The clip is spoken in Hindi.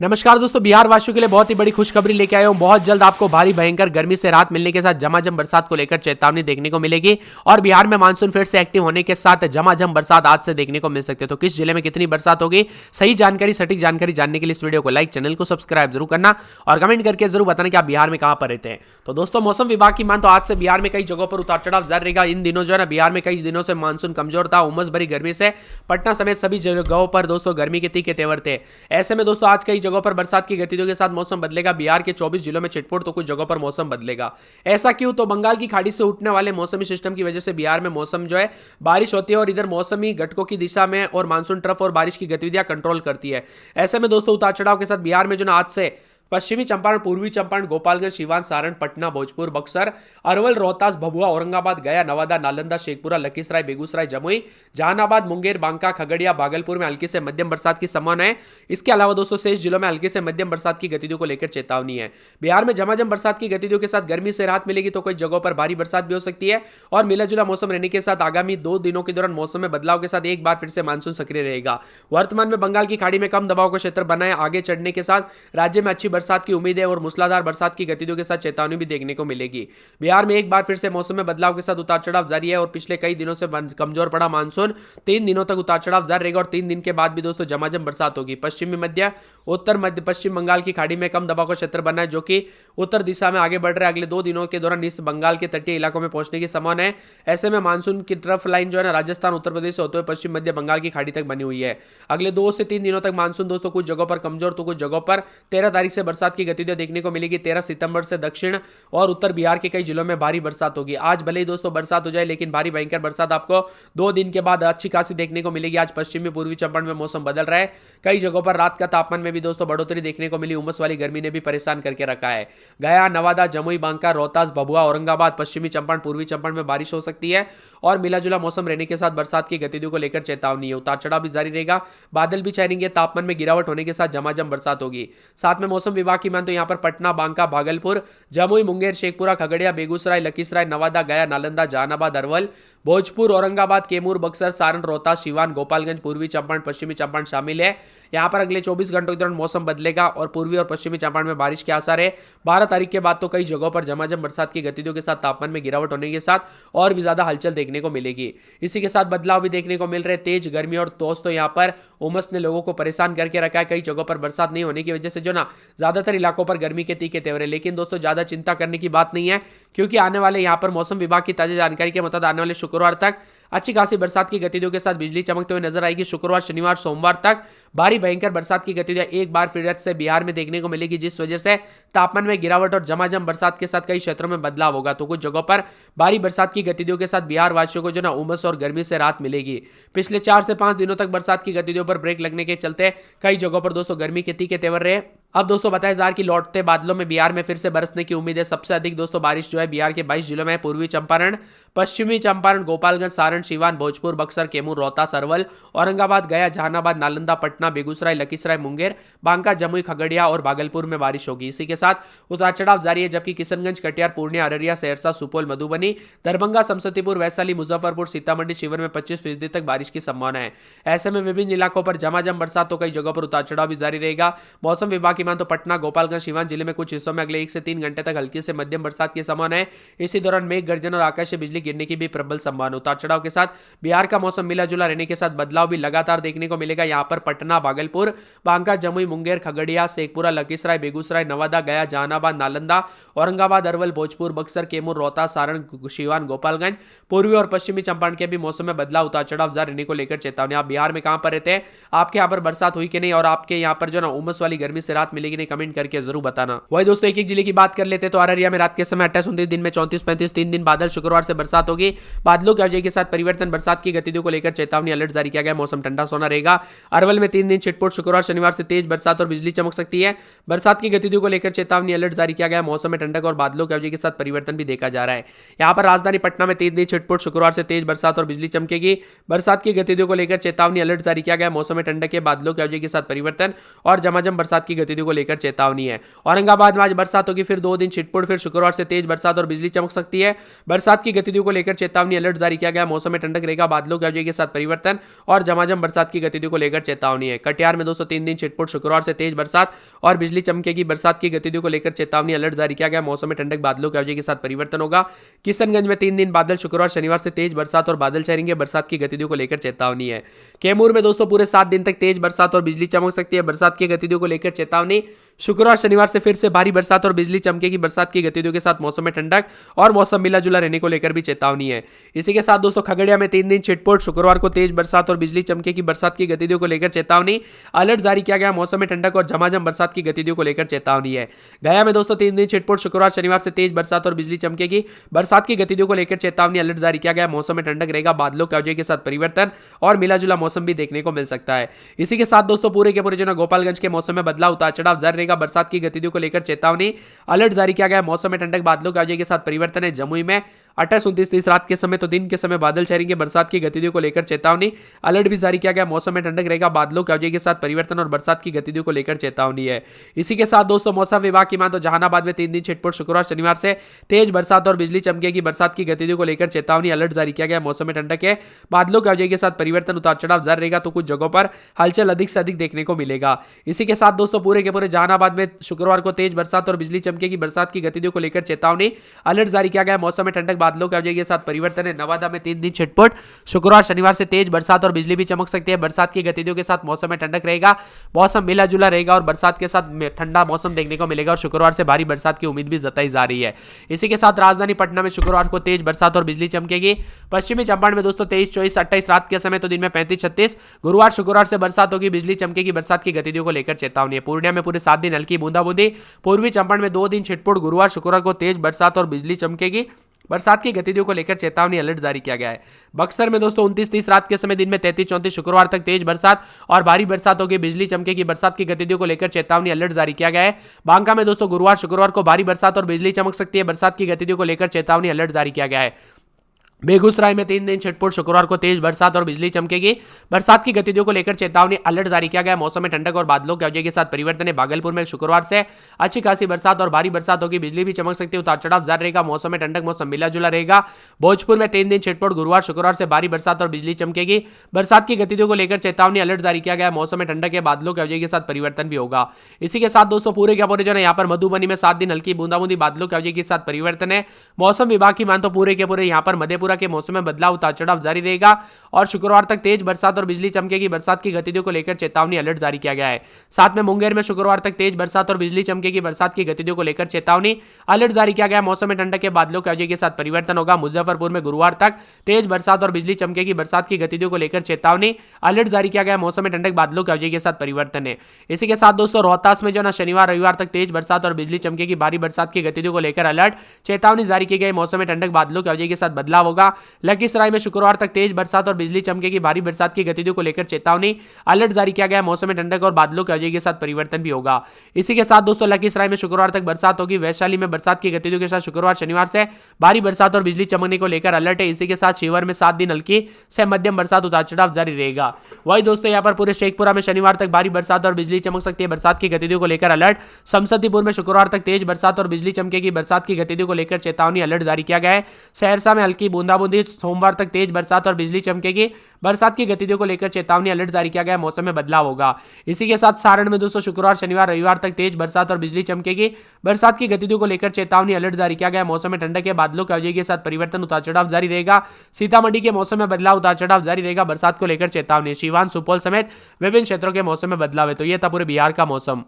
नमस्कार दोस्तों, बिहार वासियों के लिए बहुत ही बड़ी खुशखबरी लेके आया हूं। बहुत जल्द आपको भारी भयंकर गर्मी से राहत मिलने के साथ झमाझम बरसात को लेकर चेतावनी देखने को मिलेगी और बिहार में मानसून फिर से एक्टिव होने के साथ झमाझम बरसात आज से देखने को मिल सकते हैं। तो किस जिले में कितनी बरसात होगी, सही जानकारी, सटीक जानकारी जानने के लिए इस वीडियो को लाइक, चैनल को सब्सक्राइब जरूर करना और कमेंट करके जरूर बताना कि आप बिहार में कहां पर रहते हैं। तो दोस्तों, मौसम विभाग की मान तो आज से बिहार में कई जगहों पर उतार चढ़ाव जारी रहेगा। इन दिनों जो है ना, बिहार में कई दिनों से मानसून कमजोर था। उमस भरी गर्मी से पटना समेत सभी जगहों पर दोस्तों गर्मी के तीखे तेवर थे। ऐसे में दोस्तों आज कई जगहों पर बरसात की गतिविधियों के साथ मौसम बदलेगा। बिहार के 24 जिलों में छिटपुट तो कुछ जगहों पर मौसम बदलेगा। ऐसा क्यों? तो बंगाल की खाड़ी से उठने वाले मौसमी सिस्टम की वजह से बिहार में मौसम जो है बारिश होती है और इधर मौसमी घटकों की दिशा में और मानसून ट्रफ और बारिश की गतिविधियां कंट्रोल करती है। ऐसे में दोस्तों उतार चढ़ाव के साथ बिहार में जो ना आज से पश्चिमी चंपारण, पूर्वी चंपारण, गोपालगंज, सीवान, सारण, पटना, भोजपुर, बक्सर, अरवल, रोहतास, भभुआ, औरंगाबाद, गया, नवादा, नालंदा, शेखपुरा, लखीसराय, बेगूसराय, जमुई, जहानाबाद, मुंगेर, बांका, खगड़िया, भागलपुर में हल्की से मध्यम बरसात की संभावना है। इसके अलावा दोस्तों शेष जिलों में हल्की से मध्यम बरसात की गतिविधियों को लेकर चेतावनी है। बिहार में झमाझम बरसात की गतिविधियों के साथ गर्मी से राहत मिलेगी तो कई जगहों पर भारी बरसात भी हो सकती है और मिला जुला मौसम रहने के साथ आगामी 2 दिनों के दौरान मौसम में बदलाव के साथ एक बार फिर से मानसून सक्रिय रहेगा। वर्तमान में बंगाल की खाड़ी में कम दबाव का क्षेत्र बना है। आगे चढ़ने के साथ राज्य में अच्छी बरसात की उम्मीद है और मूसलाधार बरसात की गतिविधियों के साथ चेतावनी भी देखने को मिलेगी। बिहार में एक बार फिर से मौसम में बदलाव के साथ उतार चढ़ाव जारी है और पिछले कई दिनों से कमजोर पड़ा मानसून 3 दिनों तक उतार चढ़ाव जारी रहेगा और 3 दिन के बाद भी दोस्तों झमाझम बरसात होगी। पश्चिमी मध्य, उत्तर मध्य पश्चिम बंगाल की खाड़ी में कम दबाव का क्षेत्र बना है जो कि उत्तर दिशा में आगे बढ़ रहा है। अगले 2 दिनों के दौरान इस बंगाल के तटीय इलाकों में पहुंचने की संभावना है। ऐसे में मानसून की ट्रफ लाइन जो है ना, राजस्थान, उत्तर प्रदेश से होते हुए पश्चिम मध्य बंगाल की खाड़ी तक बनी हुई है। अगले 2 से 3 दिनों तक मानसून दोस्तों कुछ जगहों पर कमजोर तो कुछ जगहों पर 13 तारीख से बरसात की गतिविधियां देखने को मिलेगी। 13 सितंबर से दक्षिण और उत्तर बिहार के कई जिलों में भारी बरसात होगी। आज भले ही दोस्तों बरसात हो जाए लेकिन भारी भयंकर बरसात आपको 2 दिन के बाद अच्छी खासी देखने को मिलेगी। आज पश्चिमी पूर्वी चंपारण में मौसम बदल रहा है। कई जगहों पर रात का तापमान में भी दोस्तों बढ़ोतरी देखने को मिली। उमस वाली गर्मी ने भी परेशान करके रखा है। गया, नवादा, जमुई, बांका, रोहतास, भभुआ, औरंगाबाद, पश्चिमी चंपारण, पूर्वी चंपारण में बारिश हो सकती है और मिला जुला मौसम रहने के साथ बरसात की गतिविधियों को लेकर चेतावनी है। उतार चढ़ाव भी जारी रहेगा, बादल भी छाएंगे, तापमान में गिरावट होने के साथ झमाझम बरसात होगी। साथ में मौसम विभाग की मान तो यहाँ पर पटना, बांका, भागलपुर, जमुई, मुंगेर, शेखपुरा, खगड़िया, बेगूसराय, लखीसराय, नवादा, गया, नालंदा, जहानाबाद, अरवल, भोजपुर, औरंगाबाद, कैमूर, बक्सर, सारण, रोहतास, सीवान, गोपालगंज, पूर्वी चंपारण, पश्चिमी चंपारण शामिल है। यहां पर अगले 24 घंटों के दौरान मौसम बदलेगा और पूर्वी और पश्चिमी चंपारण में बारिश के आसार है। 12 तारीख के बाद तो कई जगहों पर झमाझम बरसात की गतिविधियों के साथ तापमान में गिरावट होने के साथ और भी ज्यादा हलचल देखने को मिलेगी। इसी के साथ बदलाव भी देखने को मिल रहे तेज गर्मी और दोस्तों यहाँ पर उमस ने लोगों को परेशान करके रखा है। कई जगहों पर बरसात नहीं होने की वजह से जो ना ज्यादातर इलाकों पर गर्मी के तीखे तेवर है। लेकिन दोस्तों ज्यादा चिंता करने की बात नहीं है क्योंकि आने वाले यहाँ पर मौसम विभाग की ताजा जानकारी के मुताबिक आने वाले शुक्रवार तक अच्छी खासी बरसात की गतिविधियों के साथ बिजली चमकते हुए नजर आएगी। शुक्रवार, शनिवार, सोमवार तक भारी भयंकर बरसात की गतिविधियां एक बार फिर से बिहार में देखने को मिलेगी जिस वजह से तापमान में गिरावट और झमाझम बरसात के साथ कई क्षेत्रों में बदलाव होगा। तो कुछ जगहों पर भारी बरसात की गतिविधियों के साथ बिहार वासियों को जो ना उमस और गर्मी से राहत मिलेगी। पिछले 4 से 5 दिनों तक बरसात की गतिविधियों पर ब्रेक लगने के चलते कई जगहों पर दोस्तों गर्मी के तीखे तेवर रहे। अब दोस्तों बताया जा रहा है कि लौटते बादलों में बिहार में फिर से बरसने की उम्मीद है। सबसे अधिक दोस्तों बारिश जो है बिहार के 22 जिलों में है। पूर्वी चंपारण, पश्चिमी चंपारण, गोपालगंज, सारण, सीवान, भोजपुर, बक्सर, कैमूर, रोहतास, अरवल, औरंगाबाद, गया, जहानाबाद, नालंदा, पटना, बेगूसराय, लखीसराय, मुंगेर, बांका, जमुई, खगड़िया और भागलपुर में बारिश होगी। इसी के साथ उतार चढ़ाव जारी है जबकि किशनगंज, कटिहार, पूर्णिया, अररिया, सहरसा, सुपौल, मधुबनी, दरभंगा, समस्तीपुर, वैशाली, मुजफ्फरपुर, सीतामढ़ी, शिवहर में 25% तक बारिश की संभावना है। ऐसे में विभिन्न इलाकों पर झमाझम बरसात तो कई जगहों पर उतार चढ़ाव भी जारी रहेगा। मौसम विभाग की मान तो पटना, गोपालगंज, सीवान जिले में कुछ हिस्सों में अगले 1 से 3 घंटे तक हल्की से मध्यम बरसात की संभावना है। इसी दौरान मेघ गर्जन और आकाशीय बिजली गिरने की भी प्रबल संभावना। उतार चढ़ाव के साथ बिहार का मौसम मिला जुला रहने के साथ बदलाव भी लगातार देखने को मिलेगा। यहां पर पटना, भागलपुर, बांका, जमुई, मुंगेर, खगड़िया, शेखपुरा, लखीसराय, बेगूसराय, नवादा, गया, जहानाबाद, नालंदा, औरंगाबाद, अरवल, भोजपुर, बक्सर, कैमूर, रोहतास, सारण, सीवान, गोपालगंज, पूर्वी और पश्चिमी चंपारण के भी मौसम में बदलाव, उतार चढ़ाव जारी रहने को लेकर चेतावनी। आप बिहार में कहां पर रहते हैं, आपके यहाँ पर बरसात हुई कि नहीं और आपके यहाँ पर जो ना उमस वाली गर्मी से राहत मिलेगी नहीं, कमेंट करके जरूर बताना। वही दोस्तों एक एक जिले की बात कर लेते तो अररिया में रात के समय 28-29, दिन में 34-35, 3 दिन बादल, शुक्रवार से बरसात होगी। बादलों की वजह के साथ परिवर्तन, बरसात की गतिविधियों को लेकर चेतावनी, अलर्ट जारी किया गया। मौसम ठंडा सोना रहेगा। अरवल में 3 दिन छिटपुट, शुक्रवार, शनिवार से तेज बरसात और बिजली चमक सकती है। बरसात की गतिविधियों को लेकर चेतावनी, अलर्ट जारी किया गया। मौसम में ठंडक और बादलों की वजह के साथ परिवर्तन भी देखा जा रहा है। यहाँ पर राजधानी पटना में 3 दिन छिटपुट, शुक्रवार से तेज बरसात और बिजली चमकेगी। बरसात की गतिविधियों को लेकर चेतावनी, अलर्ट जारी किया गया। मौसम में ठंडक के बादलों की वजह के साथ परिवर्तन और झमाझम बरसात की गतिविधियों गतिविधियों को लेकर चेतावनी है। औरंगाबाद में आज बरसात होगी, फिर 2 दिन छिटपुट, फिर शुक्रवार से तेज बरसात और बिजली चमक सकती है। बरसात की गतिविधियों को लेकर चेतावनी, अलर्ट जारी किया गया। मौसम में ठंडक रहेगा, बादलों की आवाजाही के साथ परिवर्तन और झमाझम बरसात की गतिविधियों को लेकर चेतावनी है। कटिहार में दोस्तों 3 दिन छिटपुट, शुक्रवार से तेज बरसात और बिजली चमकेगी। बरसात की गतिविधियों को लेकर चेतावनी, अलर्ट जारी किया गया। मौसम में ठंडक, बादलों की आवाजाही के साथ परिवर्तन होगा। किशनगंज में 3 दिन बादल, शुक्रवार शनिवार से तेज बरसात और बादल छाएंगे। बरसात की गतिविधियों को लेकर चेतावनी है। कैमूर में दोस्तों पूरे 7 दिन तक तेज बरसात और बिजली चमक सकती है। बरसात की गतिविधियों को लेकर चेतावनी, शुक्रवार शनिवार से फिर से भारी बरसात और बिजली चमकेगी। बरसात की गतिविधियों के साथ मौसम में ठंडक और मौसम मिला जुला रहने को लेकर भी चेतावनी है। इसी के साथ दोस्तों खगड़िया में 3 दिन छिटपुट, शुक्रवार को तेज बरसात और बिजली चमकेगी। बरसात की गतिविधियों को लेकर चेतावनी, अलर्ट जारी किया गया। मौसम में ठंडक और झमाझम बरसात की गतिविधियों को लेकर चेतावनी है। गया में दोस्तों 3 दिन छिटपुट, शुक्रवार शनिवार से तेज बरसात और बिजली चमकेगी। बरसात की गतिविधियों को लेकर चेतावनी, अलर्ट जारी किया गया। मौसम में ठंडक रहेगा, बादलों की आवाजाही के साथ परिवर्तन और मिला जुला मौसम भी देखने को मिल सकता है। इसी के साथ दोस्तों पूरे के पूरे जो गोपालगंज के मौसम में बदलाव, उतार चढ़ाव जारी रहेगा। बरसात की गतिविधियों को लेकर चेतावनी, अलर्ट जारी किया गया। मौसम में ठंडक, बादलों की आवाजाही के साथ परिवर्तन है। जमुई में 28, 29, 30 रात के समय तो दिन के समय बादल छाएंगे। बरसात की गतिविधियों को लेकर चेतावनी, अलर्ट भी जारी किया गया। मौसम में ठंडक रहेगा, बादलों की आवाजाही के साथ परिवर्तन और बरसात की गतिविधियों को लेकर चेतावनी है। इसी के साथ दोस्तों मौसम विभाग की मान तो जहानाबाद में 3 दिन छिटपुट, शुक्रवार शनिवार से तेज बरसात और बिजली चमकेगी। बरसात की गतिविधियों को लेकर चेतावनी, अलर्ट जारी किया गया। मौसम में ठंडक है, बादलों की आवाजाही के साथ परिवर्तन, उतार चढ़ाव जारी रहेगा, तो कुछ जगहों पर हलचल अधिक से अधिक देखने को मिलेगा। इसी के साथ दोस्तों पूरे के पूरे जहानाबाद में शुक्रवार को तेज बरसात और बिजली चमकेगी। बरसात की गतिविधियों को लेकर चेतावनी, अलर्ट जारी किया गया। मौसम में ठंडक, बादलों की आवाजाही के साथ परिवर्तन है। नवादा में 3 दिन छिटपुट, शुक्रवार शनिवार से तेज बरसात और बिजली भी चमक सकती है। बरसात की गतिविधियों के साथ मौसम में ठंडक रहेगा, मौसम मिला जुला रहेगा और बरसात के साथ ठंडा मौसम देखने को मिलेगा और शुक्रवार से भारी बरसात की उम्मीद भी जताई जा रही है। इसी के साथ राजधानी पटना में शुक्रवार को तेज बरसात और बिजली चमकेगी। पश्चिमी चंपारण में दोस्तों 23, 24, 28 रात के समय तो दिन में 35, 36। गुरुवार शुक्रवार से बरसात होगी, बिजली चमकेगी। बरसात की गतिविधियों को लेकर चेतावनी है। पूर्णिया में पूरे 7 दिन हल्की बूंदाबूंदी। पूर्वी चंपारण में 2 दिन छिटपुट, गुरुवार शुक्रवार को तेज बरसात और बिजली चमकेगी। बरसात की गतिविधियों को लेकर चेतावनी, अलर्ट जारी किया गया है। बक्सर में दोस्तों 29, 30 रात के समय दिन में 33, 34 शुक्रवार तक तेज बरसात और भारी बरसात होगी, बिजली चमकेगी। बरसात की गतिविधियों को लेकर चेतावनी, अलर्ट जारी किया गया है। बांका में दोस्तों गुरुवार शुक्रवार को भारी बरसात और बिजली चमक सकती है। बरसात की गतिविधियों को लेकर चेतावनी, अलर्ट जारी किया गया है। बेगूसराय में 3 दिन छिटपुट, शुक्रवार को तेज बरसात और बिजली चमकेगी। बरसात की गतिविधियों को लेकर चेतावनी, अलर्ट जारी किया गया। मौसम में ठंडक और बादलों की आवाजाही के साथ परिवर्तन है। भागलपुर में शुक्रवार से अच्छी खासी बरसात और भारी बरसात होगी, बिजली भी चमक सकती है। उतार चढ़ाव जारी रहेगा। मौसम में ठंडक, मौसम मिला जुला रहेगा। भोजपुर में 3 दिन छिटपुट, गुरुवार शुक्रवार से भारी बरसात और बिजली चमकेगी। बरसात की गतिविधियों को लेकर चेतावनी, अलर्ट जारी किया गया। मौसम में ठंडक है, बादलों की आवाजाही के साथ परिवर्तन भी होगा। इसी के साथ दोस्तों पूरे के पूरे जो है यहाँ पर मधुबनी में 7 दिन हल्की बूंदाबूंदी, बादलों की आवाजाही के साथ परिवर्तन है। मौसम विभाग की मान तो पूरे के पूरे यहाँ पर मधेपुरा के मौसम में बदलाव, उतार चढ़ाव जारी रहेगा और शुक्रवार तक तेज बरसात और बिजली चमकेगी। बरसात की गतिविधियों को लेकर चेतावनी, अलर्ट जारी किया गया है। साथ में मुंगेर में शुक्रवार तक तेज बरसात और बिजली चमकेगी। बरसात की गतिविधियों को लेकर चेतावनी, अलर्ट जारी किया गया। मौसम में ठंडक के, बादलों की आवाजाही के साथ परिवर्तन होगा। मुजफ्फरपुर में गुरुवार तक तेज बरसात और बिजली चमकेगी। बरसात की गतिविधियों को लेकर चेतावनी, अलर्ट जारी किया गया। मौसम में ठंडक, बादलों की आवाजाही के साथ परिवर्तन है। इसी के साथ दोस्तों रोहतास में जो ना शनिवार रविवार तक तेज बरसात और बिजली चमकेगी। भारी बरसात की गतिविधियों को लेकर अलर्ट, चेतावनी जारी की गई। मौसम में ठंडक, बादलों की आवाजाही के साथ बदलाव होगा। लखीसराय में शुक्रवार तक तेज बरसात और बिजली चमकेगी। भारी बरसात की गतिविधियों को लेकर चेतावनी, अलर्ट जारी किया गया। मौसम में ठंडक और बादलों की आवाजाही के साथ परिवर्तन भी होगा। इसी के साथ दोस्तों लखीसराय में शुक्रवार तक बरसात होगी। वैशाली में बरसात की गतिविधियों के साथ शुक्रवार शनिवार से भारी बरसात और बिजली चमकने को लेकर अलर्ट है। इसी के साथ शिवर में 7 दिन हल्की से मध्यम बरसात, उतार चढ़ाव जारी रहेगा। वही दोस्तों यहाँ पर पूरे शेखपुरा में शनिवार तक भारी बरसात और बिजली चमक सकती है। बरसात की गतिविधियों को लेकर अलर्ट। समस्तीपुर में शुक्रवार तक तेज बरसात और बिजली चमकेगी। बरसात की गतिविधियों को लेकर चेतावनी, अलर्ट जारी किया गया है। सहरसा में हल्की बूंदाबूंदी, सोमवार तक तेज बरसात और बिजली चमकेगी। बरसात की गतिविधियों को लेकर चेतावनी, अलर्ट जारी किया गया। मौसम में बदलाव होगा। इसी के साथ सारण में दोस्तों शुक्रवार शनिवार रविवार तक तेज बरसात और बिजली चमकेगी। बरसात की गतिविधियों को लेकर चेतावनी, अलर्ट जारी किया गया। मौसम में ठंडक के, बादलों की आवाजाही के साथ परिवर्तन, उतार चढ़ाव जारी रहेगा। सीतामढ़ी के मौसम में बदलाव, उतार चढ़ाव जारी रहेगा। बरसात को लेकर चेतावनी। सीवान, सुपौल समेत विभिन्न क्षेत्रों के मौसम में बदलाव है। तो यह था पूरे बिहार का मौसम।